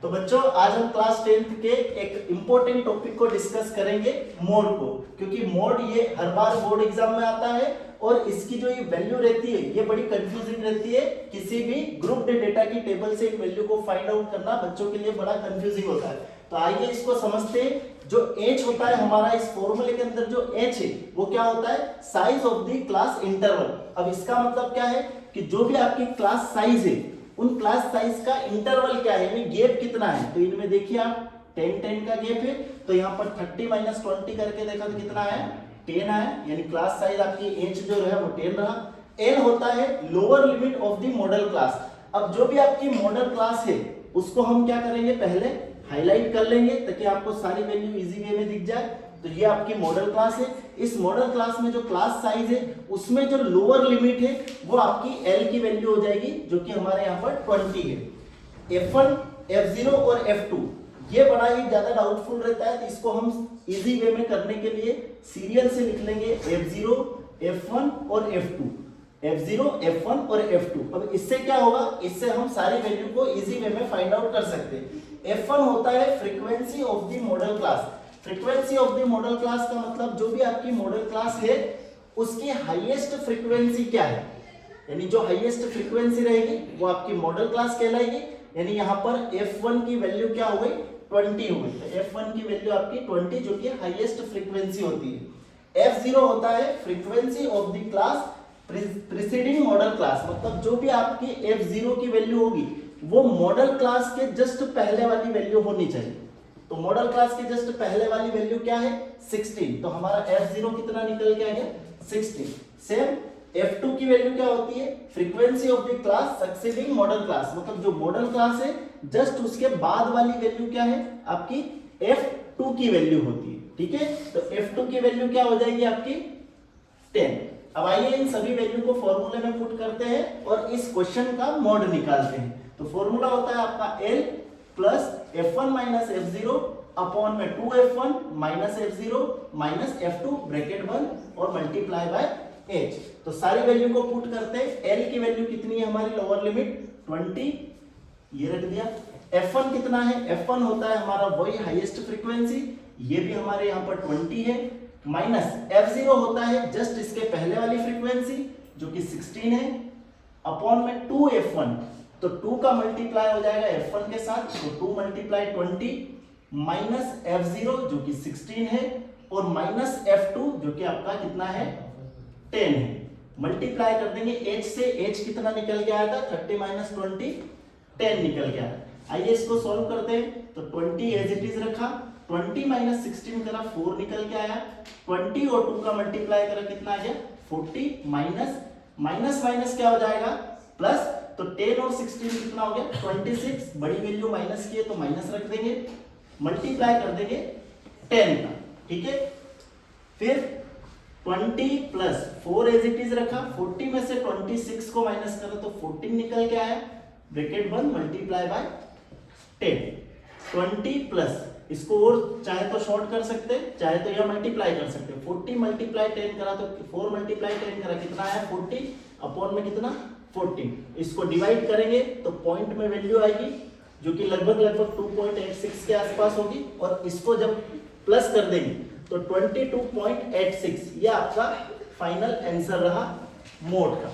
तो बच्चों आज हम क्लास 10th के एक इंपॉर्टेंट टॉपिक को डिस्कस करेंगे, मोड को, क्योंकि मोड ये हर बार बोर्ड एग्जाम में आता है और इसकी जो ये वैल्यू रहती है ये बड़ी कंफ्यूजिंग रहती है। किसी भी ग्रुप डेटा की टेबल से वैल्यू को फाइंड आउट करना बच्चों के लिए बड़ा कंफ्यूजिंग होता है। तो आइए इसको समझते हैं। जो एच होता है हमारा इस फॉर्मूले के अंदर, जो एच है वो क्या होता है, size of the class interval. अब इसका मतलब क्या है कि जो भी आपकी क्लास साइज है उन क्लास साइज का इंटरवल क्या है, यानी गैप कितना है। तो इनमें देखिए आप 10 का गैप है, तो यहाँ पर 30 - 20 करके देखा तो कितना है, 10 आया, यानी क्लास साइज आपकी एच जो है वो 10 रहा। एल होता है lower limit of the model class. अब जो भी आपकी मॉडल क्लास है उसको हम क्या करेंगे, पहले हाईलाइट कर लेंगे ताकि आपको सारी वैल्यू इजी वे में दिख जाए। तो ये आपकी मॉडल क्लास है। इस मॉडल क्लास में जो क्लास साइज है उसमें जो लोअर लिमिट है वो आपकी एल की वैल्यू हो जाएगी, जो कि हमारे यहाँ पर 20 है। F1, F0 और F2 ये बड़ा ही ज्यादा डाउटफुल रहता है, तो इसको हम इजी वे में करने के लिए सीरियल से लिख लेंगे F0, F1 और F2, F0, F1 और F2। अब इससे क्या होगा, इससे हम सारी वैल्यू को इजी वे में फाइंड आउट कर सकते हैं। F1 होता है frequency of the model class. Frequency of the model class का मतलब जो भी आपकी मॉडल क्लास है उसकी हाईएस्ट फ्रीक्वेंसी क्या है, यानी जो हाईएस्ट फ्रीक्वेंसी रहेगी वो आपकी मॉडल क्लास कहलाएगी। यानी यहाँ पर F1 की वैल्यू क्या हो गई, 20 हो गई। तो F1 की वैल्यू आपकी 20 जो कि हाईएस्ट फ्रीक्वेंसी होती है। F0 होता है frequency of the class preceding model class, मतलब जो भी आपकी F0 की वैल्यू होगी वो मॉडल क्लास के जस्ट पहले वाली वैल्यू होनी चाहिए। तो मॉडल क्लास के जस्ट पहले वाली वैल्यू क्या है, 16। तो हमारा F0 कितना निकल के आ गया, 16। सेम F2 की वैल्यू क्या होती है, frequency of the class succeeding model class, मतलब जो मॉडल क्लास है जस्ट उसके बाद वाली वैल्यू क्या है, आपकी F2 की वैल्यू होती है। ठीक है, तो F2 की वैल्यू क्या हो जाएगी आपकी 10। अब आइए इन सभी वैल्यू को फॉर्मूले में पुट करते हैं और इस क्वेश्चन का मोड निकालते हैं। तो फॉर्मूला होता है आपका L plus F1 minus F0 upon में 2F1 minus F0 minus F2 bracket 1 और मल्टीप्लाई बाय H। तो सारी वैल्यू को पुट करते हैं। L की वैल्यू कितनी है हमारी, लोअर लिमिट 20, ये रख दिया। F1 कितना है, F1 होता है हमारा वही हाईएस्ट फ्रीक्वेंसी, ये भी हमारे यहाँ पर 20 है, माइनस F0 होता है जस्ट इसके पहले वाली फ्रीक्वेंसी जो कि 16 है, अपॉन में 2F1, तो 2 का मल्टीप्लाई हो जाएगा F1 के साथ, तो 2 × 20 माइनस F0 जो कि 16 है और माइनस F2 जो कि आपका कितना है, 10 है। मल्टीप्लाई कर देंगे H से, H कितना निकल के आया था, 30 - 20, 10 निकल के आया। आइए इसको सॉल्व करते हैं। तो 20 एज इट इज रखा, 20 - 16 करा 4 निकल के आया, 20 और 2 का मल्टीप्लाई करा कितना आ गया 40, माइनस माइनस माइनस क्या हो जाएगा प्लस, तो 10 और 16 कितना हो गया 26, बड़ी वैल्यू माइनस की है तो माइनस रख देंगे, मल्टीप्लाई कर देंगे 10 का। ठीक है, फिर 20 प्लस 4 एज इट इज रखा, 40 में से 26 को माइनस करो तो 14 निकल के आया, ब्रैकेट 1 मल्टीप्लाई बाय 10, 20 प्लस इसको और चाहे तो शॉर्ट कर सकते चाहे तो यह मल्टीप्लाई कर सकते। 40 × 10 करा तो 4 × 10 करा कितना आया 40, अपॉन में कितना 14, इसको डिवाइड करेंगे तो पॉइंट में वैल्यू आएगी जो कि लगभग 2.86 के आसपास होगी, और इसको जब प्लस कर देंगे तो 22.86, ये आपका फाइनल आंसर रहा मोड का।